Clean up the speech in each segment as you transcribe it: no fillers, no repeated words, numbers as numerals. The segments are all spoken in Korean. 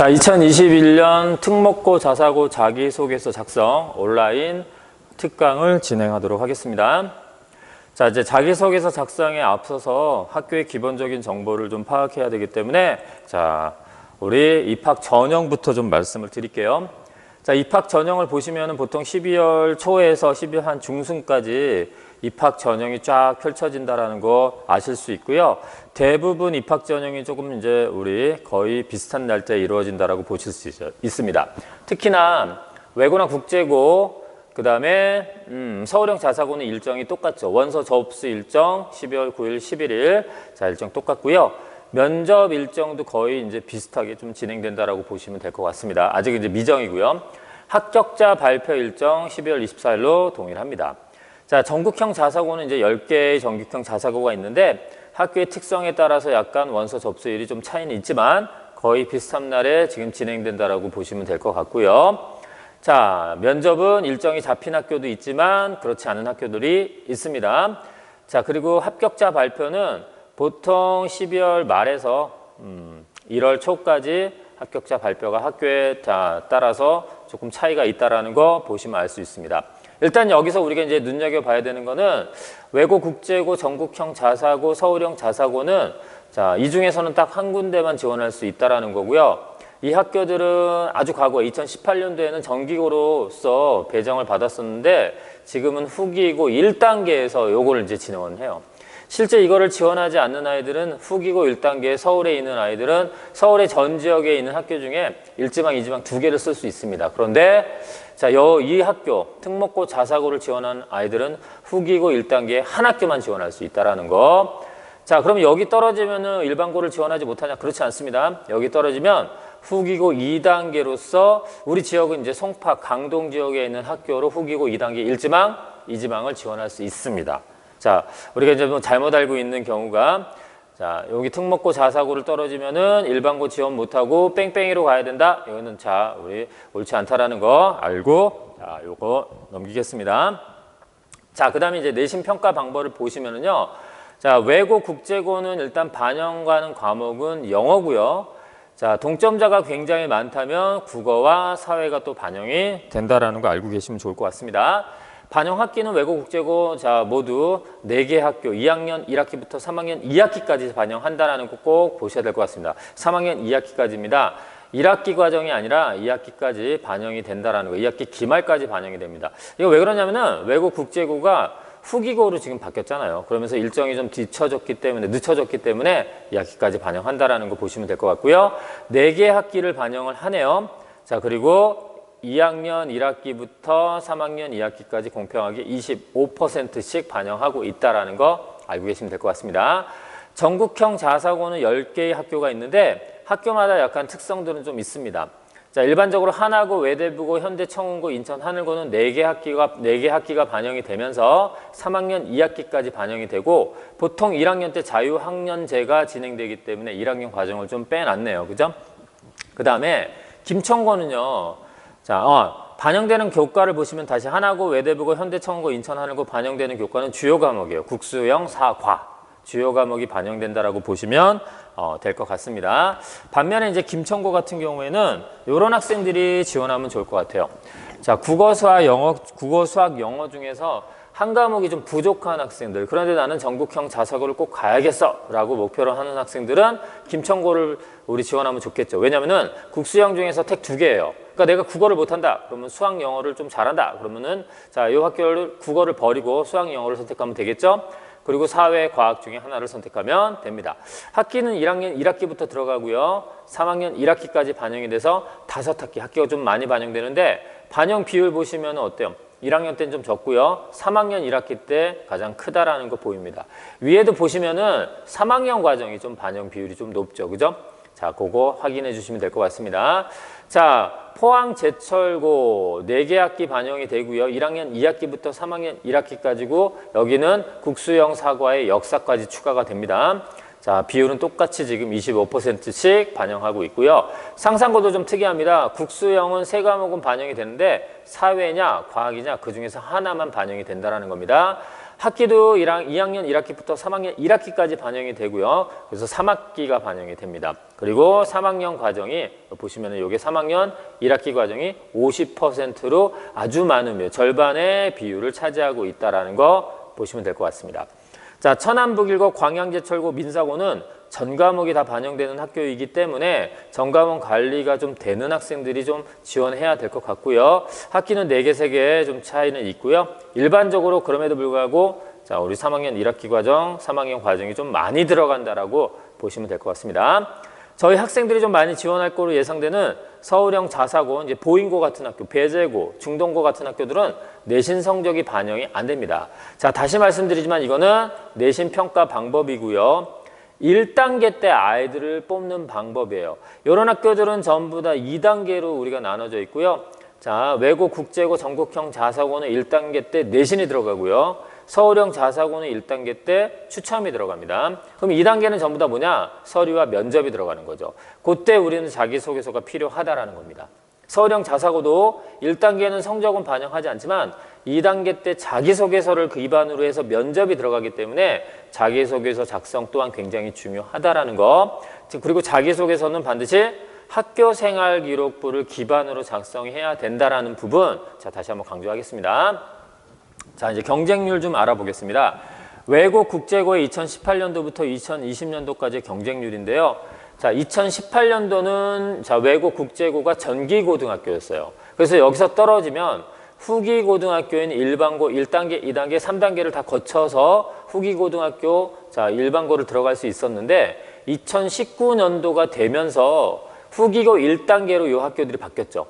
자, 2021년 특목고 자사고 자기소개서 작성 온라인 특강을 진행하도록 하겠습니다. 자, 이제 자기소개서 작성에 앞서서 학교의 기본적인 정보를 좀 파악해야 되기 때문에 자, 우리 입학 전형부터 좀 말씀을 드릴게요. 자, 입학 전형을 보시면은 보통 12월 초에서 12월 한 중순까지 입학 전형이 쫙 펼쳐진다라는 거 아실 수 있고요. 대부분 입학 전형이 조금 이제 우리 거의 비슷한 날짜에 이루어진다라고 보실 수 있습니다. 특히나 외고나 국제고, 그 다음에 서울형 자사고는 일정이 똑같죠. 원서 접수 일정 12월 9일, 11일 자 일정 똑같고요. 면접 일정도 거의 이제 비슷하게 좀 진행된다라고 보시면 될 것 같습니다. 아직 이제 미정이고요. 합격자 발표 일정 12월 24일로 동일합니다. 자, 전국형 자사고는 이제 10개의 전국형 자사고가 있는데 학교의 특성에 따라서 약간 원서 접수일이 좀 차이는 있지만 거의 비슷한 날에 지금 진행된다라고 보시면 될 것 같고요. 자, 면접은 일정이 잡힌 학교도 있지만 그렇지 않은 학교들이 있습니다. 자, 그리고 합격자 발표는 보통 12월 말에서 1월 초까지 합격자 발표가 학교에 따라서 조금 차이가 있다라는 거 보시면 알 수 있습니다. 일단 여기서 우리가 이제 눈여겨봐야 되는 거는 외고 국제고, 전국형 자사고, 서울형 자사고는 자, 이 중에서는 딱 한 군데만 지원할 수 있다라는 거고요. 이 학교들은 아주 과거에 2018년도에는 정기고로서 배정을 받았었는데 지금은 후기고 1단계에서 요거를 이제 지원을 해요. 실제 이거를 지원하지 않는 아이들은 후기고 1단계 서울에 있는 아이들은 서울의 전 지역에 있는 학교 중에 1지망, 2지망 두 개를 쓸 수 있습니다. 그런데 자, 이 학교 특목고 자사고를 지원한 아이들은 후기고 1단계에 한 학교만 지원할 수 있다라는 거. 자, 그럼 여기 떨어지면은 일반고를 지원하지 못하냐? 그렇지 않습니다. 여기 떨어지면 후기고 2단계로서 우리 지역은 이제 송파, 강동 지역에 있는 학교로 후기고 2단계 1지망, 2지망을 지원할 수 있습니다. 자, 우리가 이제 뭐 잘못 알고 있는 경우가 자, 여기 특목고 자사고를 떨어지면은 일반고 지원 못하고 뺑뺑이로 가야 된다. 이거는 자, 우리 옳지 않다라는 거 알고 자, 요거 넘기겠습니다. 자, 그 다음에 이제 내신 평가 방법을 보시면은요. 자, 외고 국제고는 일단 반영하는 과목은 영어고요. 자, 동점자가 굉장히 많다면 국어와 사회가 또 반영이 된다라는 거 알고 계시면 좋을 것 같습니다. 반영 학기는 외고 국제고 자 모두 4개 학교 2학년 1학기부터 3학년 2학기까지 반영한다라는 거 꼭 보셔야 될 것 같습니다. 3학년 2학기까지입니다. 1학기 과정이 아니라 2학기까지 반영이 된다라는 거. 2학기 기말까지 반영이 됩니다. 이거 왜 그러냐면은 외고 국제고가 후기고로 지금 바뀌었잖아요. 그러면서 일정이 좀 늦춰졌기 때문에 2학기까지 반영한다라는 거 보시면 될 것 같고요. 4개 학기를 반영을 하네요. 자, 그리고 2학년 1학기부터 3학년 2학기까지 공평하게 25%씩 반영하고 있다는 거 알고 계시면 될 것 같습니다. 전국형 자사고는 10개의 학교가 있는데 학교마다 약간 특성들은 좀 있습니다. 자, 일반적으로 한화고, 외대부고, 현대청운고, 인천하늘고는 4개 학기가 반영이 되면서 3학년 2학기까지 반영이 되고 보통 1학년 때 자유학년제가 진행되기 때문에 1학년 과정을 좀 빼놨네요. 그죠? 그 다음에 김천고는요. 자, 반영되는 교과를 보시면 다시 한화고, 외대부고, 현대청운고, 인천하늘고 반영되는 교과는 주요 과목이에요. 국수형, 사과. 주요 과목이 반영된다라고 보시면 될 것 같습니다. 반면에 이제 김천고 같은 경우에는 이런 학생들이 지원하면 좋을 것 같아요. 자, 국어, 수학, 영어 중에서 한 과목이 좀 부족한 학생들, 그런데 나는 전국형 자사고를 꼭 가야겠어 라고 목표로 하는 학생들은 김천고를 우리 지원하면 좋겠죠. 왜냐면은 국수형 중에서 택 2개예요. 그러니까 내가 국어를 못한다 그러면 수학, 영어를 좀 잘한다 그러면은 자, 이 학교를 국어를 버리고 수학, 영어를 선택하면 되겠죠. 그리고 사회, 과학 중에 하나를 선택하면 됩니다. 학기는 1학년 1학기부터 들어가고요. 3학년 1학기까지 반영이 돼서 5학기, 학기가 좀 많이 반영되는데 반영 비율 보시면 어때요? 1학년 때는 좀 적고요. 3학년 1학기 때 가장 크다라는 거 보입니다. 위에도 보시면은 3학년 과정이 좀 반영 비율이 좀 높죠. 그죠? 자, 그거 확인해 주시면 될 것 같습니다. 자, 포항 제철고 4개 학기 반영이 되고요. 1학년 2학기부터 3학년 1학기까지고 여기는 국수형 사과의 역사까지 추가가 됩니다. 자, 비율은 똑같이 지금 25%씩 반영하고 있고요. 상상고도 좀 특이합니다. 국수형은 3과목은 반영이 되는데 사회냐 과학이냐 그중에서 하나만 반영이 된다는 겁니다. 학기도 2학년 1학기부터 3학년 1학기까지 반영이 되고요. 그래서 3학기가 반영이 됩니다. 그리고 3학년 과정이 보시면 이게 3학년 1학기 과정이 50%로 아주 많은 절반의 비율을 차지하고 있다는 거 보시면 될 것 같습니다. 자, 천안북일고, 광양제철고, 민사고는 전 과목이 다 반영되는 학교이기 때문에 전 과목 관리가 좀 되는 학생들이 좀 지원해야 될 것 같고요. 학기는 4개, 3개 좀 차이는 있고요. 일반적으로 그럼에도 불구하고 자, 우리 3학년 1학기 과정, 3학년 과정이 좀 많이 들어간다라고 보시면 될 것 같습니다. 저희 학생들이 좀 많이 지원할 거로 예상되는 서울형 자사고, 이제 보인고 같은 학교, 배재고, 중동고 같은 학교들은 내신 성적이 반영이 안 됩니다. 자, 다시 말씀드리지만 이거는 내신 평가 방법이고요. 1단계 때 아이들을 뽑는 방법이에요. 이런 학교들은 전부 다 2단계로 우리가 나눠져 있고요. 자, 외고, 국제고, 전국형 자사고는 1단계 때 내신이 들어가고요. 서울형 자사고는 1단계 때 추첨이 들어갑니다. 그럼 2단계는 전부 다 뭐냐? 서류와 면접이 들어가는 거죠. 그때 우리는 자기소개서가 필요하다라는 겁니다. 서울형 자사고도 1단계는 성적은 반영하지 않지만 2단계 때 자기소개서를 기반으로 해서 면접이 들어가기 때문에 자기소개서 작성 또한 굉장히 중요하다라는 거. 그리고 자기소개서는 반드시 학교생활기록부를 기반으로 작성해야 된다라는 부분, 자, 다시 한번 강조하겠습니다. 자, 이제 경쟁률 좀 알아보겠습니다. 외고 국제고의 2018년도부터 2020년도까지의 경쟁률인데요. 자, 2018년도는 자, 외고 국제고가 전기고등학교였어요. 그래서 여기서 떨어지면 후기고등학교인 일반고 1단계, 2단계, 3단계를 다 거쳐서 후기고등학교 자, 일반고를 들어갈 수 있었는데 2019년도가 되면서 후기고 1단계로 이 학교들이 바뀌었죠.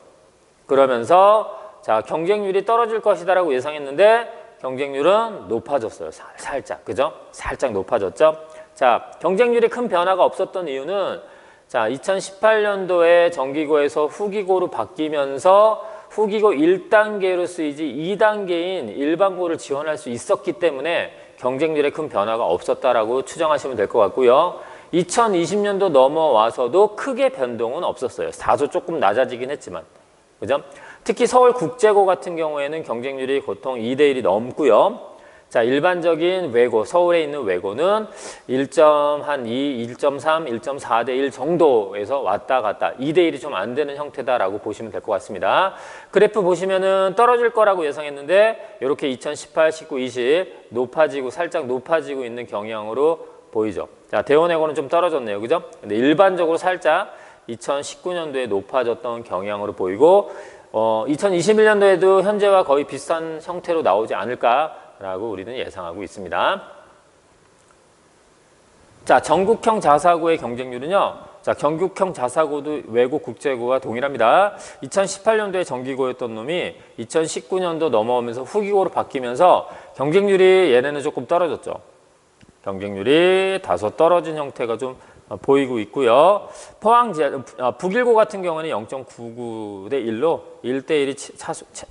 그러면서 자, 경쟁률이 떨어질 것이다라고 예상했는데 경쟁률은 높아졌어요. 살짝, 그죠? 살짝 높아졌죠. 자, 경쟁률이 큰 변화가 없었던 이유는 자, 2018년도에 정기고에서 후기고로 바뀌면서 후기고 1단계로 쓰이지 2단계인 일반고를 지원할 수 있었기 때문에 경쟁률에 큰 변화가 없었다라고 추정하시면 될 것 같고요. 2020년도 넘어와서도 크게 변동은 없었어요. 다소 조금 낮아지긴 했지만, 그죠? 특히 서울국제고 같은 경우에는 경쟁률이 보통 2대1이 넘고요. 자, 일반적인 외고, 서울에 있는 외고는 1.2, 1.3, 1.4대 1 정도에서 왔다 갔다 2대1이 좀 안 되는 형태다라고 보시면 될 것 같습니다. 그래프 보시면은 떨어질 거라고 예상했는데 이렇게 2018, 19, 20 높아지고 살짝 높아지고 있는 경향으로 보이죠. 자, 대원외고는 좀 떨어졌네요. 그죠? 근데 일반적으로 살짝 2019년도에 높아졌던 경향으로 보이고 2021년도에도 현재와 거의 비슷한 형태로 나오지 않을까라고 우리는 예상하고 있습니다. 자, 전국형 자사고의 경쟁률은요. 자, 전국형 자사고도 외고 국제고와 동일합니다. 2018년도에 정기고였던 놈이 2019년도 넘어오면서 후기고로 바뀌면서 경쟁률이 얘네는 조금 떨어졌죠. 경쟁률이 다소 떨어진 형태가 좀 보이고 있고요. 북일고 같은 경우는 0.99대 1로 1대1이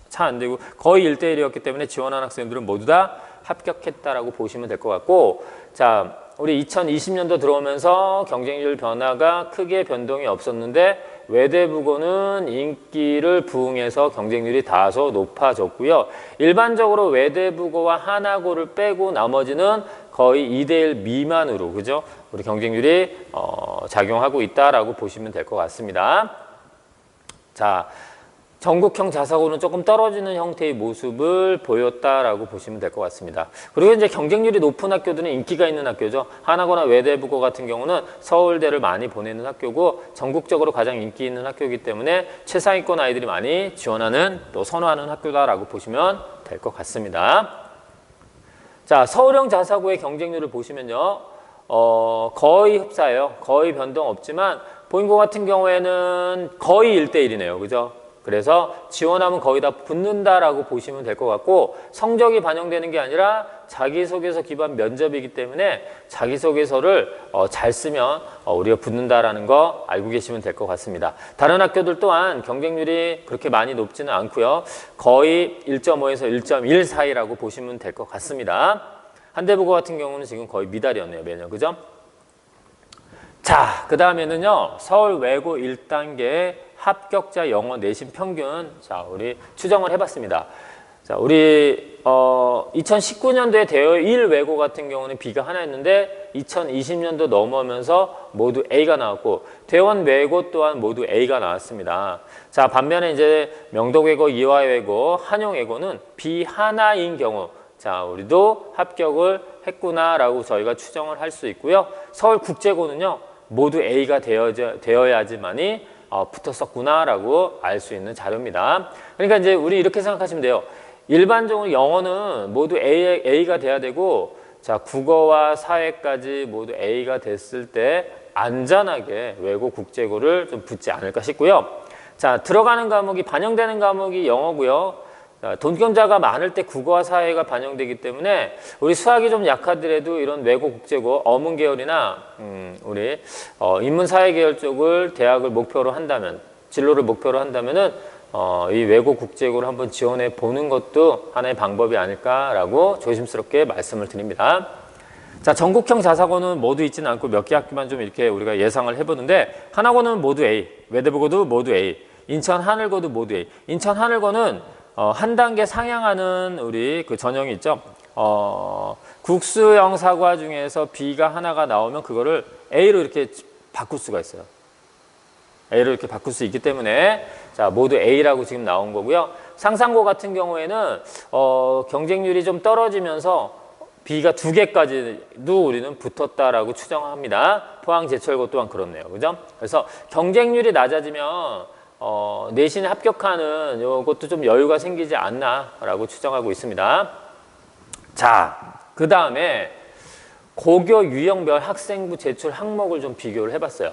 차 안 되고 거의 1대1이었기 때문에 지원한 학생들은 모두 다 합격했다라고 보시면 될 것 같고, 자, 우리 2020년도 들어오면서 경쟁률 변화가 크게 변동이 없었는데 외대부고는 인기를 부응해서 경쟁률이 다소 높아졌고요. 일반적으로 외대부고와 하나고를 빼고 나머지는 거의 2대1 미만으로, 그죠? 우리 경쟁률이 작용하고 있다라고 보시면 될 것 같습니다. 자, 전국형 자사고는 조금 떨어지는 형태의 모습을 보였다라고 보시면 될 것 같습니다. 그리고 이제 경쟁률이 높은 학교들은 인기가 있는 학교죠. 하나고나 외대부고 같은 경우는 서울대를 많이 보내는 학교고 전국적으로 가장 인기 있는 학교이기 때문에 최상위권 아이들이 많이 지원하는 또 선호하는 학교다라고 보시면 될 것 같습니다. 자, 서울형 자사고의 경쟁률을 보시면요. 거의 흡사해요. 거의 변동 없지만 보인고 같은 경우에는 거의 1대1이네요. 그죠? 그래서 지원하면 거의 다 붙는다라고 보시면 될 것 같고, 성적이 반영되는 게 아니라 자기소개서 기반 면접이기 때문에 자기소개서를 잘 쓰면 우리가 붙는다라는 거 알고 계시면 될 것 같습니다. 다른 학교들 또한 경쟁률이 그렇게 많이 높지는 않고요. 거의 1.5에서 1.1 사이라고 보시면 될 것 같습니다. 한대부고 같은 경우는 지금 거의 미달이었네요. 매년. 그죠? 자, 그 다음에는요. 서울 외고 1단계 합격자 영어 내신 평균, 자, 우리 추정을 해봤습니다. 자, 우리 2019년도에 대여 1 외고 같은 경우는 B가 하나였는데 2020년도 넘어오면서 모두 A가 나왔고 대원 외고 또한 모두 A가 나왔습니다. 자, 반면에 이제 명덕외고, 이화외고, 한영외고는 B 하나인 경우 자, 우리도 합격을 했구나라고 저희가 추정을 할 수 있고요. 서울국제고는요, 모두 A가 되어야지만이 붙었었구나라고 알 수 있는 자료입니다. 그러니까 이제 우리 이렇게 생각하시면 돼요. 일반적으로 영어는 모두 A가 돼야 되고, 자, 국어와 사회까지 모두 A가 됐을 때 안전하게 외고 국제고를 좀 붙지 않을까 싶고요. 자, 들어가는 과목이 반영되는 과목이 영어고요. 돈경자가 많을 때 국어와 사회가 반영되기 때문에 우리 수학이 좀 약하더라도 이런 외고 국제고 어문 계열이나 우리 인문사회 계열 쪽을 대학을 목표로 한다면 진로를 목표로 한다면은 이 외고 국제고를 한번 지원해 보는 것도 하나의 방법이 아닐까라고 조심스럽게 말씀을 드립니다. 자, 전국형 자사고는 모두 있지는 않고 몇 개 학교만 좀 이렇게 우리가 예상을 해보는데 하나고는 모두 A, 외대부고도 모두 A, 인천 하늘고도 모두 A. 인천 하늘고는 한 단계 상향하는 우리 그 전형이 있죠. 국수형 사과 중에서 B가 하나가 나오면 그거를 A로 이렇게 바꿀 수가 있어요. A로 이렇게 바꿀 수 있기 때문에 자, 모두 A라고 지금 나온 거고요. 상상고 같은 경우에는 경쟁률이 좀 떨어지면서 B가 2개까지도 우리는 붙었다라고 추정합니다. 포항제철고 또한 그렇네요. 그죠? 그래서 경쟁률이 낮아지면 내신에 합격하는 이것도 좀 여유가 생기지 않나라고 추정하고 있습니다. 자, 그 다음에 고교 유형별 학생부 제출 항목을 좀 비교를 해봤어요.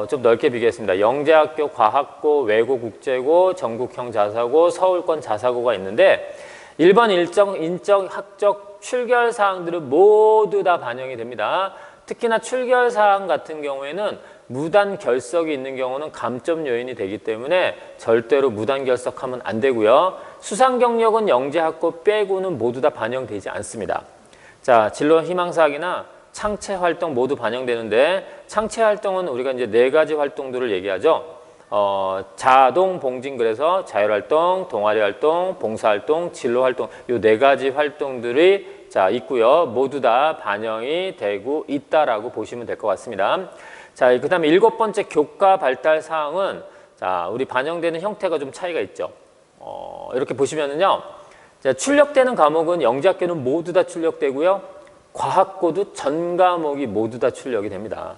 좀 넓게 비교했습니다. 영재학교, 과학고, 외고 국제고, 전국형 자사고, 서울권 자사고가 있는데 1번 인적, 학적, 출결 사항들은 모두 다 반영이 됩니다. 특히나 출결 사항 같은 경우에는 무단 결석이 있는 경우는 감점 요인이 되기 때문에 절대로 무단 결석하면 안 되고요. 수상 경력은 영재학고 빼고는 모두 다 반영되지 않습니다. 자, 진로 희망사학이나 창체 활동 모두 반영되는데 창체 활동은 우리가 이제 4가지 활동들을 얘기하죠. 자동 봉진 그래서 자율활동, 동아리활동, 봉사활동, 진로활동 이 4가지 활동들이 자 있고요. 모두 다 반영이 되고 있다라고 보시면 될 것 같습니다. 자, 그 다음에 7번째 교과 발달 사항은 자, 우리 반영되는 형태가 좀 차이가 있죠. 이렇게 보시면은요. 자, 출력되는 과목은 영재학교는 모두 다 출력되고요. 과학고도 전 과목이 모두 다 출력이 됩니다.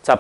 자,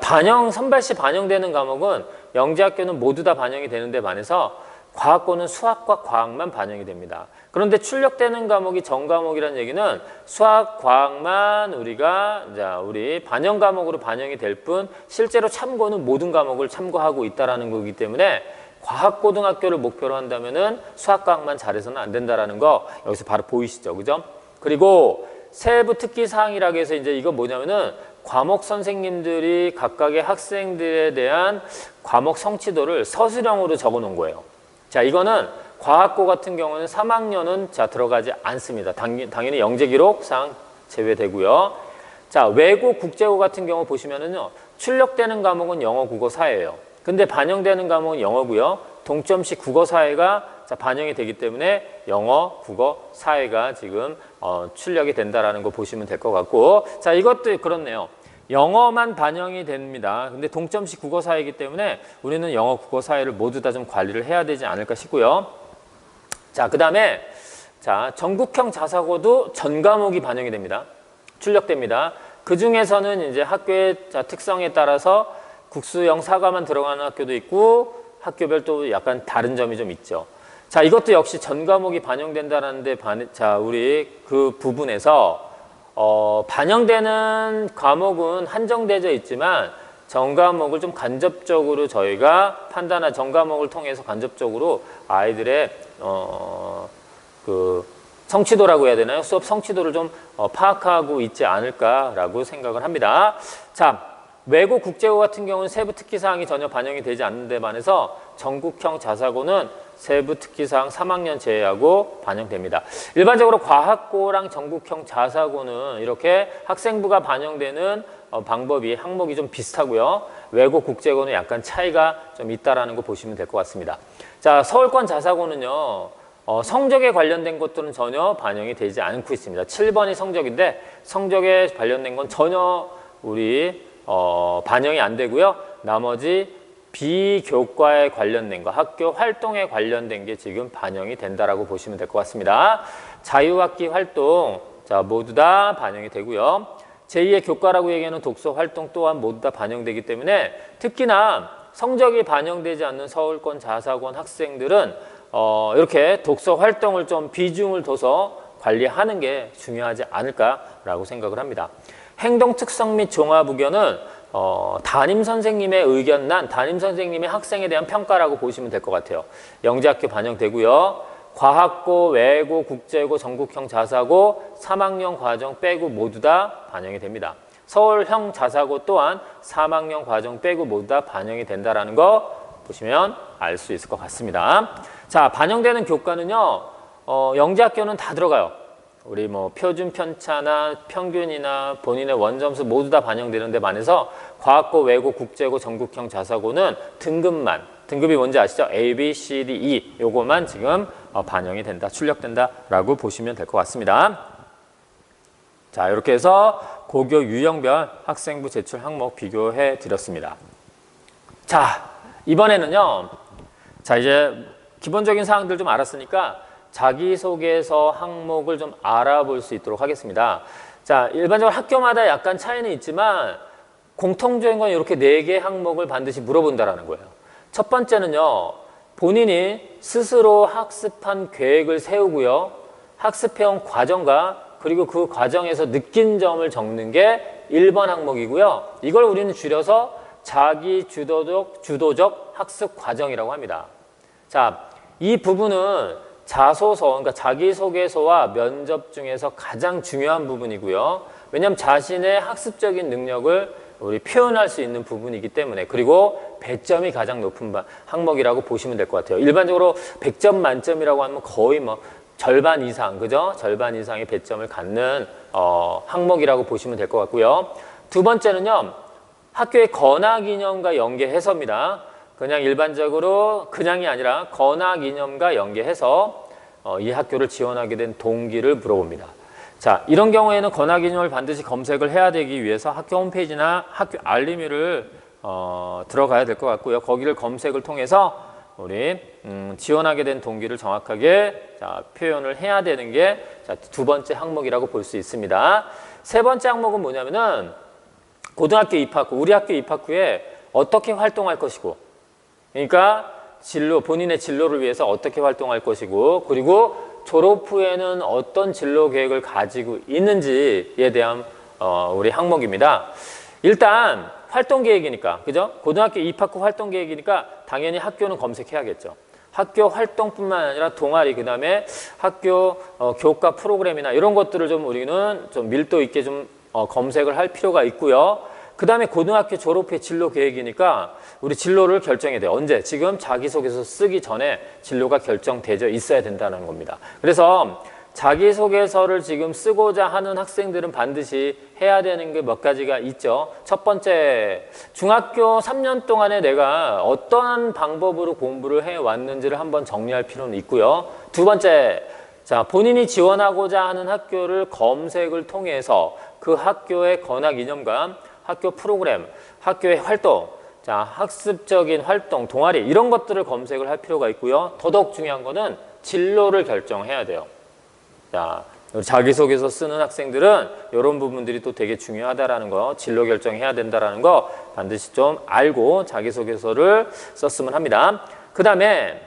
선발 시 반영되는 과목은 영재학교는 모두 다 반영이 되는데 반해서 과학고는 수학과 과학만 반영이 됩니다. 그런데 출력되는 과목이 전 과목이라는 얘기는 수학, 과학만 우리 반영 과목으로 반영이 될 뿐 실제로 참고는 모든 과목을 참고하고 있다라는 거기 때문에 과학고등학교를 목표로 한다면은 수학, 과학만 잘해서는 안 된다라는 거 여기서 바로 보이시죠, 그죠? 그리고 세부 특기 사항이라고 해서 이제 이건 뭐냐면은 과목 선생님들이 각각의 학생들에 대한 과목 성취도를 서술형으로 적어 놓은 거예요. 자, 이거는 과학고 같은 경우는 3학년은 자 들어가지 않습니다. 당연히 영재 기록상 제외되고요. 자, 외고 국제고 같은 경우 보시면은요. 출력되는 과목은 영어, 국어, 사회예요. 근데 반영되는 과목은 영어고요. 동점식 국어, 사회가 자, 반영이 되기 때문에 영어, 국어, 사회가 지금 출력이 된다라는 거 보시면 될 것 같고, 자, 이것도 그렇네요. 영어만 반영이 됩니다. 근데 동점식 국어, 사회이기 때문에 우리는 영어, 국어, 사회를 모두 다 좀 관리를 해야 되지 않을까 싶고요. 자, 그 다음에 자, 전국형 자사고도 전 과목이 반영이 됩니다. 출력됩니다. 그 중에서는 이제 학교의 특성에 따라서 국수형 사과만 들어가는 학교도 있고 학교별 또 약간 다른 점이 좀 있죠. 자, 이것도 역시 전 과목이 반영된다는데 자, 우리 그 부분에서 반영되는 과목은 한정되어 있지만 전 과목을 좀 간접적으로 저희가 전 과목을 통해서 간접적으로 아이들의 그 성취도라고 해야 되나요? 수업 성취도를 좀 파악하고 있지 않을까라고 생각을 합니다. 자, 외고 국제고 같은 경우는 세부 특기사항이 전혀 반영이 되지 않는 데 반해서 전국형 자사고는 세부 특기사항 3학년 제외하고 반영됩니다. 일반적으로 과학고랑 전국형 자사고는 이렇게 학생부가 반영되는 방법이 항목이 좀 비슷하고요. 외고 국제고는 약간 차이가 좀 있다라는 거 보시면 될 것 같습니다. 자, 서울권 자사고는요. 성적에 관련된 것들은 전혀 반영이 되지 않고 있습니다. 7번이 성적인데 성적에 관련된 건 전혀 우리 반영이 안 되고요. 나머지 비교과에 관련된 거, 학교 활동에 관련된 게 지금 반영이 된다라고 보시면 될 것 같습니다. 자유학기 활동, 자, 모두 다 반영이 되고요. 제2의 교과라고 얘기하는 독서 활동 또한 모두 다 반영되기 때문에 특히나 성적이 반영되지 않는 서울권 자사고원 학생들은 이렇게 독서 활동을 좀 비중을 둬서 관리하는 게 중요하지 않을까라고 생각을 합니다. 행동 특성 및 종합 의견은 담임 선생님의 의견란, 담임 선생님의 학생에 대한 평가라고 보시면 될 것 같아요. 영재학교 반영되고요. 과학고, 외고, 국제고, 전국형 자사고, 3학년 과정 빼고 모두 다 반영이 됩니다. 서울형 자사고 또한 3학년 과정 빼고 모두 다 반영이 된다라는 거 보시면 알 수 있을 것 같습니다. 자, 반영되는 교과는요, 영재학교는 다 들어가요. 우리 뭐 표준 편차나 평균이나 본인의 원점수 모두 다 반영되는 데 반해서 과학고, 외고, 국제고, 전국형 자사고는 등급만, 등급이 뭔지 아시죠? A, B, C, D, E 요거만 지금 반영이 된다, 출력된다라고 보시면 될 것 같습니다. 자, 이렇게 해서 고교 유형별 학생부 제출 항목 비교해 드렸습니다. 자, 이번에는요, 자, 이제 기본적인 사항들 좀 알았으니까 자기소개서 항목을 좀 알아볼 수 있도록 하겠습니다. 자, 일반적으로 학교마다 약간 차이는 있지만 공통적인 건 이렇게 4개 항목을 반드시 물어본다라는 거예요. 첫 번째는요, 본인이 스스로 학습한 계획을 세우고요, 학습해온 과정과 그리고 그 과정에서 느낀 점을 적는 게 1번 항목이고요. 이걸 우리는 줄여서 자기 주도적 학습 과정이라고 합니다. 자, 이 부분은 자소서, 그러니까 자기소개서와 면접 중에서 가장 중요한 부분이고요. 왜냐하면 자신의 학습적인 능력을 우리 표현할 수 있는 부분이기 때문에, 그리고 배점이 가장 높은 항목이라고 보시면 될 것 같아요. 일반적으로 100점 만점이라고 하면 거의 뭐 절반 이상, 그죠? 절반 이상의 배점을 갖는 항목이라고 보시면 될 것 같고요. 두 번째는요, 학교의 건학이념과 연계해서입니다. 그냥 일반적으로 그냥이 아니라 건학이념과 연계해서 이 학교를 지원하게 된 동기를 물어봅니다. 자, 이런 경우에는 건학이념을 반드시 검색을 해야 되기 위해서 학교 홈페이지나 학교 알림이를 들어가야 될 것 같고요. 거기를 검색을 통해서 우리 지원하게 된 동기를 정확하게 표현을 해야 되는 게 두 번째 항목이라고 볼 수 있습니다. 세 번째 항목은 뭐냐면은 고등학교 입학 후, 우리 학교 입학 후에 어떻게 활동할 것이고, 그러니까 본인의 진로를 위해서 어떻게 활동할 것이고, 그리고 졸업 후에는 어떤 진로 계획을 가지고 있는지에 대한 우리 항목입니다. 일단 활동 계획이니까, 그죠? 고등학교 입학 후 활동 계획이니까 당연히 학교는 검색해야겠죠. 학교 활동뿐만 아니라 동아리, 그 다음에 학교 교과 프로그램이나 이런 것들을 좀 우리는 좀 밀도 있게 좀 검색을 할 필요가 있고요. 그 다음에 고등학교 졸업 후에 진로 계획이니까 우리 진로를 결정해야 돼요. 언제? 지금 자기소개서 쓰기 전에 진로가 결정되어 있어야 된다는 겁니다. 그래서 자기소개서를 지금 쓰고자 하는 학생들은 반드시 해야 되는 게 몇 가지가 있죠. 첫 번째, 중학교 3년 동안에 내가 어떠한 방법으로 공부를 해왔는지를 한번 정리할 필요는 있고요. 두 번째, 자, 본인이 지원하고자 하는 학교를 검색을 통해서 그 학교의 건학이념과 학교 프로그램, 학교의 활동, 자, 학습적인 활동, 동아리 이런 것들을 검색을 할 필요가 있고요. 더더욱 중요한 거는 진로를 결정해야 돼요. 자, 자기소개서 쓰는 학생들은 이런 부분들이 또 되게 중요하다라는 거, 진로 결정해야 된다라는 거 반드시 좀 알고 자기소개서를 썼으면 합니다. 그 다음에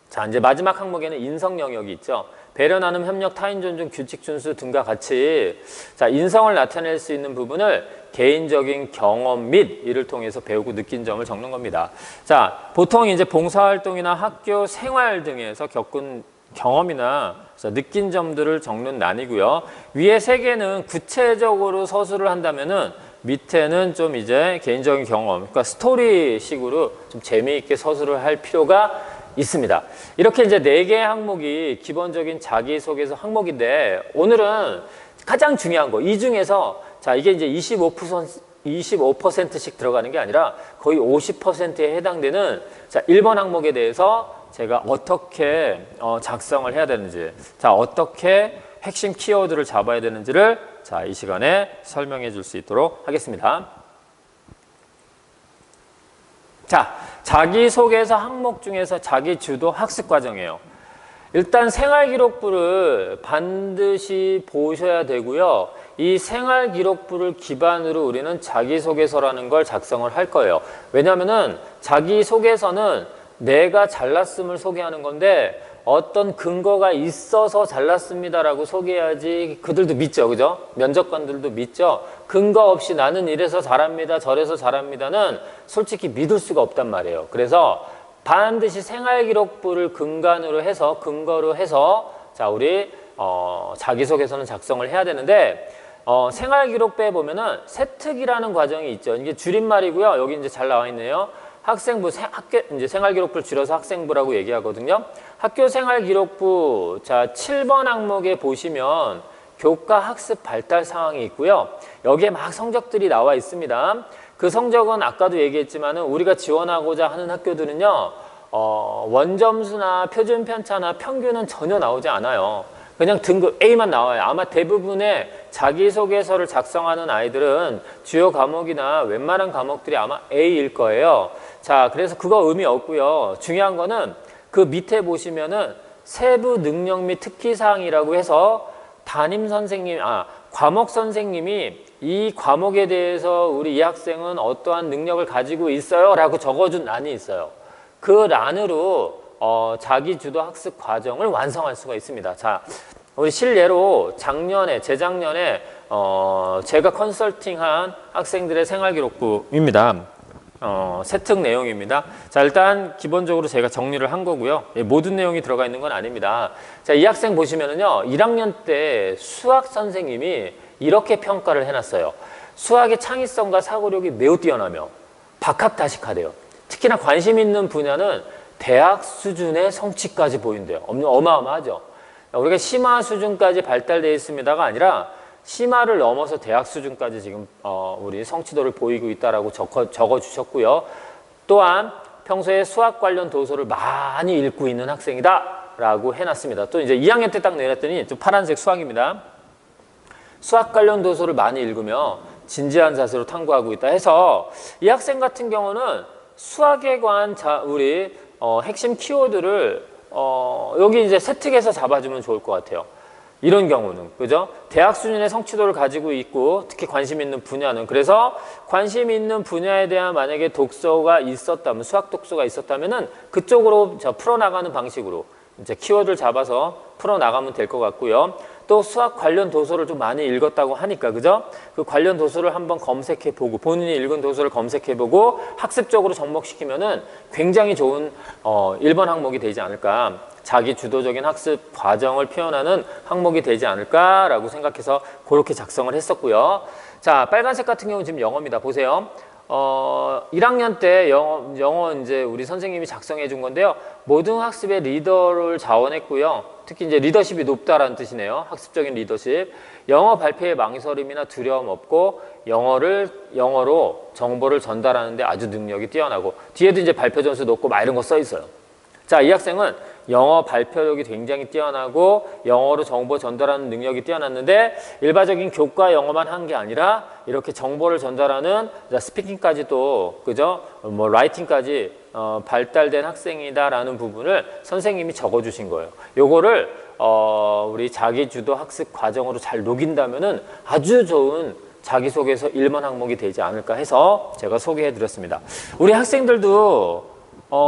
자, 이제 마지막 항목에는 인성 영역이 있죠. 배려, 나눔, 협력, 타인 존중, 규칙 준수 등과 같이 자, 인성을 나타낼 수 있는 부분을 개인적인 경험 및 이를 통해서 배우고 느낀 점을 적는 겁니다. 자, 보통 이제 봉사활동이나 학교 생활 등에서 겪은 경험이나 느낀 점들을 적는 난이고요. 위에 세 개는 구체적으로 서술을 한다면은 밑에는 좀 이제 개인적인 경험, 그러니까 스토리식으로 좀 재미있게 서술을 할 필요가 있습니다. 이렇게 이제 4개의 항목이 기본적인 자기소개서 항목인데 오늘은 가장 중요한 거, 이 중에서 자, 이게 이제 25%씩 들어가는 게 아니라 거의 50%에 해당되는 자, 1번 항목에 대해서 제가 어떻게 작성을 해야 되는지, 자, 어떻게 핵심 키워드를 잡아야 되는지를 자, 이 시간에 설명해 줄 수 있도록 하겠습니다. 자, 자기소개서 항목 중에서 자기주도 학습 과정이에요. 일단 생활기록부를 반드시 보셔야 되고요. 이 생활기록부를 기반으로 우리는 자기소개서라는 걸 작성을 할 거예요. 왜냐하면은 자기소개서는 내가 잘났음을 소개하는 건데 어떤 근거가 있어서 잘났습니다라고 소개해야지 그들도 믿죠. 그죠? 면접관들도 믿죠. 근거 없이 나는 이래서 잘합니다. 저래서 잘합니다는 솔직히 믿을 수가 없단 말이에요. 그래서 반드시 생활기록부를 근거로 해서 자, 우리 자기소개서는 작성을 해야 되는데 생활기록부에 보면은 세특이라는 과정이 있죠. 이게 줄임말이고요. 여기 이제 잘 나와 있네요. 학생부, 이제 생활기록부를 줄여서 학생부라고 얘기하거든요. 학교 생활기록부, 자, 7번 항목에 보시면 교과 학습 발달 상황이 있고요. 여기에 막 성적들이 나와 있습니다. 그 성적은 아까도 얘기했지만은 우리가 지원하고자 하는 학교들은요, 원점수나 표준 편차나 평균은 전혀 나오지 않아요. 그냥 등급 A만 나와요. 아마 대부분의 자기소개서를 작성하는 아이들은 주요 과목이나 웬만한 과목들이 아마 A일 거예요. 자, 그래서 그거 의미 없고요. 중요한 거는 그 밑에 보시면은 세부 능력 및 특기사항이라고 해서 과목 선생님이 이 과목에 대해서 우리 이 학생은 어떠한 능력을 가지고 있어요 라고 적어준 란이 있어요. 그 란으로 자기주도 학습 과정을 완성할 수가 있습니다. 자, 우리 실례로 재작년에 제가 컨설팅한 학생들의 생활기록부입니다. 세특 내용입니다. 자, 일단 기본적으로 제가 정리를 한 거고요. 모든 내용이 들어가 있는 건 아닙니다. 자, 이 학생 보시면은요, 1학년 때 수학 선생님이 이렇게 평가를 해놨어요. 수학의 창의성과 사고력이 매우 뛰어나며 박학다식하대요. 특히나 관심 있는 분야는 대학 수준의 성취까지 보인대요. 어마어마하죠. 우리가 심화 수준까지 발달되어 있습니다가 아니라 심화를 넘어서 대학 수준까지 지금 우리 성취도를 보이고 있다라고 적어 주셨고요. 또한 평소에 수학 관련 도서를 많이 읽고 있는 학생이다라고 해놨습니다. 또 이제 2학년 때 딱 내렸더니 또 파란색 수학입니다. 수학 관련 도서를 많이 읽으며 진지한 자세로 탐구하고 있다 해서 이 학생 같은 경우는 수학에 관한 우리 핵심 키워드를 여기 이제 세특에서 잡아주면 좋을 것 같아요. 이런 경우는, 그죠? 대학 수준의 성취도를 가지고 있고 특히 관심 있는 분야는, 그래서 관심 있는 분야에 대한 만약에 독서가 있었다면, 수학 독서가 있었다면은 그쪽으로 풀어나가는 방식으로 이제 키워드를 잡아서 풀어나가면 될 것 같고요. 또 수학 관련 도서를 좀 많이 읽었다고 하니까, 그죠? 그 관련 도서를 한번 검색해보고, 본인이 읽은 도서를 검색해보고 학습적으로 접목시키면은 굉장히 좋은 1번 항목이 되지 않을까. 자기 주도적인 학습 과정을 표현하는 항목이 되지 않을까라고 생각해서 그렇게 작성을 했었고요. 자, 빨간색 같은 경우는 지금 영어입니다. 보세요. 1학년 때 영어 이제 우리 선생님이 작성해 준 건데요. 모든 학습의 리더를 자원했고요. 특히 이제 리더십이 높다라는 뜻이네요. 학습적인 리더십. 영어 발표에 망설임이나 두려움 없고 영어로 정보를 전달하는데 아주 능력이 뛰어나고, 뒤에도 이제 발표 점수 높고 막 이런 거 써 있어요. 자, 이 학생은 영어 발표력이 굉장히 뛰어나고 영어로 정보 전달하는 능력이 뛰어났는데 일반적인 교과 영어만 한 게 아니라 이렇게 정보를 전달하는 스피킹까지도, 그죠? 뭐 라이팅까지 발달된 학생이다라는 부분을 선생님이 적어주신 거예요. 요거를 우리 자기주도 학습 과정으로 잘 녹인다면은 아주 좋은 자기소개서 1번 항목이 되지 않을까 해서 제가 소개해 드렸습니다. 우리 학생들도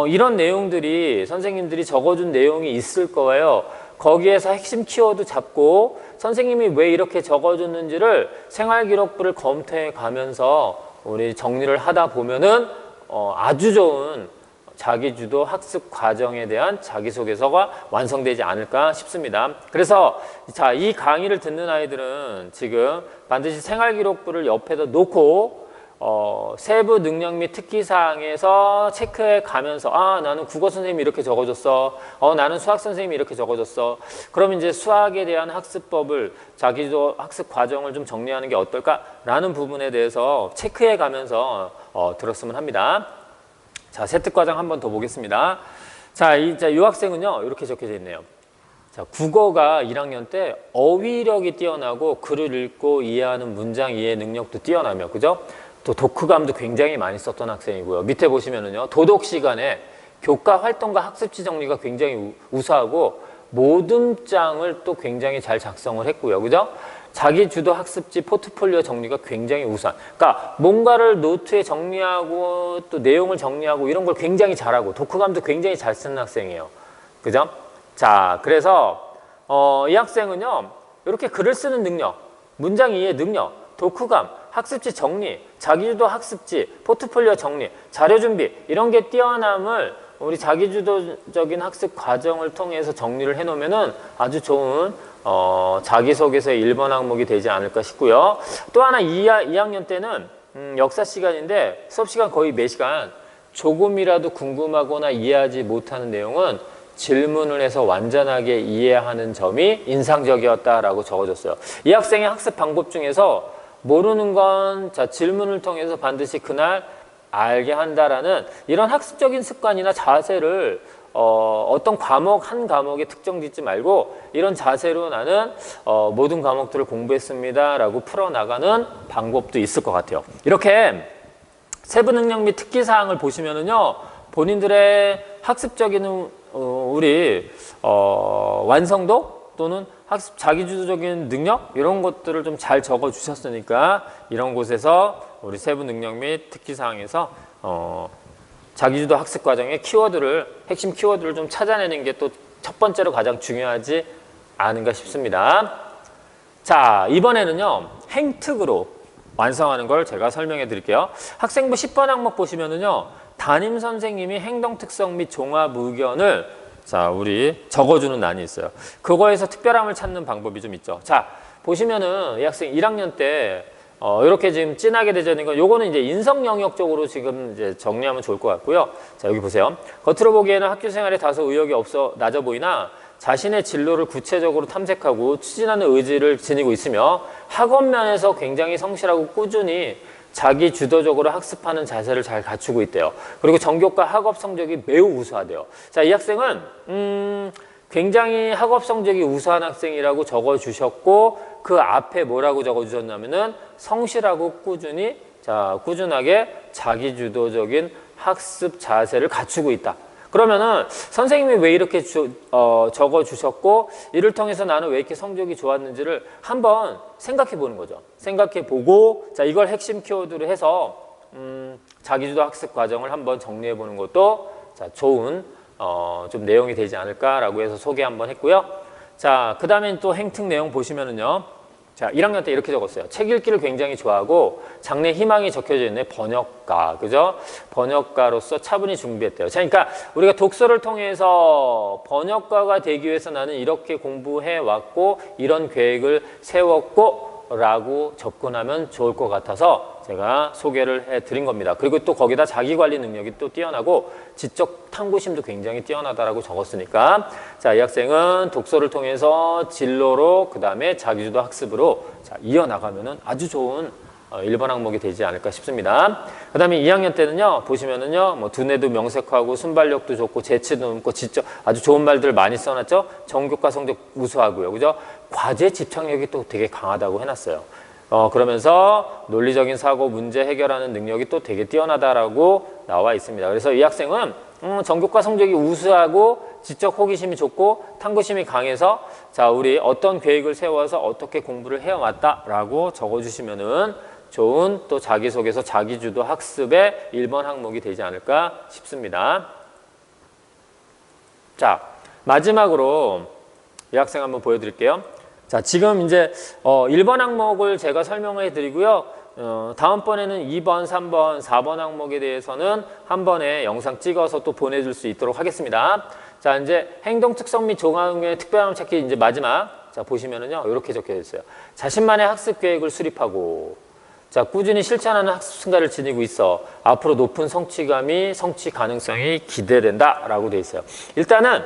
이런 내용들이 선생님들이 적어준 내용이 있을 거예요. 거기에서 핵심 키워드 잡고 선생님이 왜 이렇게 적어줬는지를 생활기록부를 검토해 가면서 우리 정리를 하다 보면은 아주 좋은 자기주도 학습 과정에 대한 자기소개서가 완성되지 않을까 싶습니다. 그래서 자, 이 강의를 듣는 아이들은 지금 반드시 생활기록부를 옆에다 놓고 세부 능력 및 특기사항에서 체크해 가면서, 나는 국어 선생님이 이렇게 적어줬어. 나는 수학 선생님이 이렇게 적어줬어. 그럼 이제 수학에 대한 학습법을, 자기도 학습 과정을 좀 정리하는 게 어떨까라는 부분에 대해서 체크해 가면서 들었으면 합니다. 자, 세특 과정 한 번 더 보겠습니다. 자, 이 학생은요, 이렇게 적혀져 있네요. 자, 국어가 1학년 때 어휘력이 뛰어나고 글을 읽고 이해하는 문장 이해 능력도 뛰어나며, 그죠? 또 독후감도 굉장히 많이 썼던 학생이고요. 밑에 보시면은요, 도덕 시간에 교과 활동과 학습지 정리가 굉장히 우수하고 모듬장을 또 굉장히 잘 작성을 했고요. 그죠? 자기 주도 학습지 포트폴리오 정리가 굉장히 우수한. 그러니까 뭔가를 노트에 정리하고 또 내용을 정리하고 이런 걸 굉장히 잘하고 독후감도 굉장히 잘 쓰는 학생이에요. 그죠? 자, 그래서 이 학생은요, 이렇게 글을 쓰는 능력, 문장 이해 능력, 독후감, 학습지 정리, 자기주도 학습지, 포트폴리오 정리, 자료 준비 이런 게 뛰어남을 우리 자기주도적인 학습 과정을 통해서 정리를 해놓으면은 아주 좋은 자기소개서의 1번 항목이 되지 않을까 싶고요. 또 하나 2학년 때는 역사 시간인데 수업 시간 거의 매시간 조금이라도 궁금하거나 이해하지 못하는 내용은 질문을 해서 완전하게 이해하는 점이 인상적이었다라고 적어줬어요. 이 학생의 학습 방법 중에서 모르는 건 질문을 통해서 반드시 그날 알게 한다라는 이런 학습적인 습관이나 자세를 어떤 과목 한 과목에 특정 짓지 말고 이런 자세로 나는 모든 과목들을 공부했습니다 라고 풀어나가는 방법도 있을 것 같아요. 이렇게 세부 능력 및 특기사항을 보시면은요, 본인들의 학습적인 우리 완성도 또는 학습 자기주도적인 능력 이런 것들을 좀 잘 적어 주셨으니까 이런 곳에서 우리 세부 능력 및 특기사항에서 자기주도 학습 과정의 핵심 키워드를 좀 찾아내는 게 또 첫 번째로 가장 중요하지 않은가 싶습니다. 자, 이번에는요, 행특으로 완성하는 걸 제가 설명해 드릴게요. 학생부 10번 항목 보시면은요, 담임 선생님이 행동 특성 및 종합 의견을 우리 적어주는 난이 있어요. 그거에서 특별함을 찾는 방법이 좀 있죠. 자, 보시면은 이 학생 1학년 때 이렇게 지금 진하게 되어있는 건 요거는 이제 인성 영역 쪽으로 지금 이제 정리하면 좋을 것 같고요. 자, 여기 보세요. 겉으로 보기에는 학교 생활에 다소 의욕이 낮아 보이나 자신의 진로를 구체적으로 탐색하고 추진하는 의지를 지니고 있으며 학업 면에서 굉장히 성실하고 꾸준히 자기 주도적으로 학습하는 자세를 잘 갖추고 있대요. 그리고 전교과 학업 성적이 매우 우수하대요. 자, 이 학생은 굉장히 학업 성적이 우수한 학생이라고 적어주셨고 그 앞에 뭐라고 적어주셨냐면은 성실하고 꾸준하게 자기 주도적인 학습 자세를 갖추고 있다. 그러면은 선생님이 왜 이렇게 적어주셨고 이를 통해서 나는 왜 이렇게 성적이 좋았는지를 한번 생각해 보는 거죠. 생각해 보고 자, 이걸 핵심 키워드로 해서 자기주도 학습 과정을 한번 정리해 보는 것도 좋은 좀 내용이 되지 않을까라고 해서 소개 한번 했고요. 자, 그 다음에 또 행특 내용 보시면은요. 자, 1학년 때 이렇게 적었어요. 책 읽기를 굉장히 좋아하고 장래 희망이 적혀져 있는 번역가, 그죠? 번역가로서 차분히 준비했대요. 자, 그러니까 우리가 독서를 통해서 번역가가 되기 위해서 나는 이렇게 공부해 왔고 이런 계획을 세웠고 라고 접근하면 좋을 것 같아서 제가 소개를 해드린 겁니다. 그리고 또 거기다 자기관리 능력이 또 뛰어나고 지적 탐구심도 굉장히 뛰어나다라고 적었으니까 자, 이 학생은 독서를 통해서 진로로 그 다음에 자기주도 학습으로 이어나가면은 아주 좋은 1번 항목이 되지 않을까 싶습니다. 그 다음에 2학년 때는요, 보시면은요, 뭐 두뇌도 명색하고 순발력도 좋고 재치도 높고 지적 아주 좋은 말들을 많이 써놨죠. 전교과 성적 우수하고요, 그죠? 과제 집착력이 또 되게 강하다고 해놨어요. 그러면서 논리적인 사고, 문제 해결하는 능력이 또 되게 뛰어나다라고 나와 있습니다. 그래서 이 학생은 전교과 성적이 우수하고 지적 호기심이 좋고 탐구심이 강해서 자, 우리 어떤 계획을 세워서 어떻게 공부를 해왔다라고 적어주시면은 좋은 또 자기소개서 자기주도 학습의 1번 항목이 되지 않을까 싶습니다. 자, 마지막으로 이 학생 한번 보여드릴게요. 자, 지금 이제 1번 항목을 제가 설명해 드리고요. 다음번에는 2번, 3번, 4번 항목에 대해서는 한 번에 영상 찍어서 또 보내줄 수 있도록 하겠습니다. 자, 이제 행동 특성 및 종합의 특별함을 찾기 이제 마지막. 자, 보시면은요, 이렇게 적혀 있어요. 자신만의 학습 계획을 수립하고, 자, 꾸준히 실천하는 학습 습관을 지니고 있어. 앞으로 높은 성취 가능성이 기대된다라고 돼 있어요. 일단은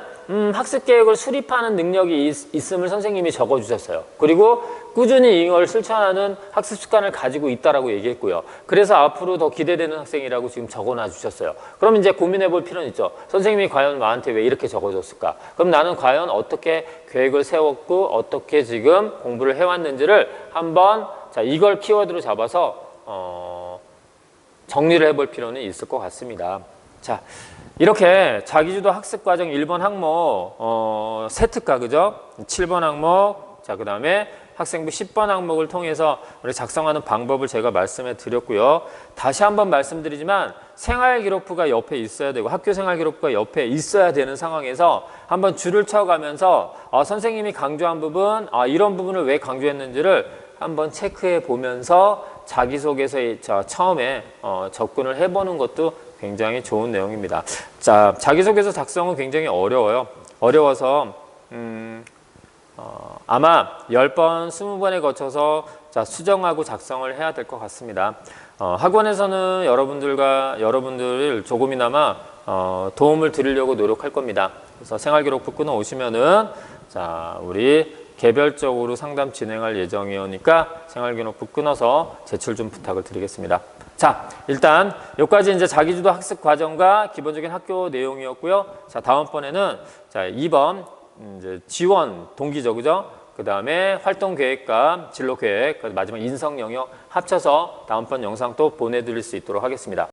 학습 계획을 수립하는 능력이 있음을 선생님이 적어주셨어요. 그리고 꾸준히 이걸 실천하는 학습 습관을 가지고 있다라고 얘기했고요. 그래서 앞으로 더 기대되는 학생이라고 지금 적어놔 주셨어요. 그럼 이제 고민해 볼 필요는 있죠. 선생님이 과연 나한테 왜 이렇게 적어줬을까? 그럼 나는 과연 어떻게 계획을 세웠고 어떻게 지금 공부를 해왔는지를 한번 자, 이걸 키워드로 잡아서 정리를 해볼 필요는 있을 것 같습니다. 자, 이렇게 자기주도 학습과정 1번 항목 세특가 그죠? 7번 항목 자, 그 다음에 학생부 10번 항목을 통해서 우리 작성하는 방법을 제가 말씀해 드렸고요. 다시 한번 말씀드리지만 생활기록부가 옆에 있어야 되고 학교 생활기록부가 옆에 있어야 되는 상황에서 한번 줄을 쳐가면서 선생님이 강조한 부분 이런 부분을 왜 강조했는지를 한번 체크해 보면서 자기소개서에 처음에 접근을 해보는 것도 굉장히 좋은 내용입니다. 자, 자기소개서 작성은 굉장히 어려워요. 어려워서 아마 10번, 20번에 거쳐서 수정하고 작성을 해야 될 것 같습니다. 학원에서는 여러분들을 조금이나마 도움을 드리려고 노력할 겁니다. 그래서 생활기록부 끊어 오시면은 자, 우리 개별적으로 상담 진행할 예정이니까 생활기록부 끊어서 제출 좀 부탁을 드리겠습니다. 자, 일단 여기까지 이제 자기주도 학습 과정과 기본적인 학교 내용이었고요. 자, 다음번에는 자, 2번 이제 지원 동기죠, 그죠? 그 다음에 활동 계획과 진로 계획, 마지막 인성 영역 합쳐서 다음번 영상 또 보내드릴 수 있도록 하겠습니다.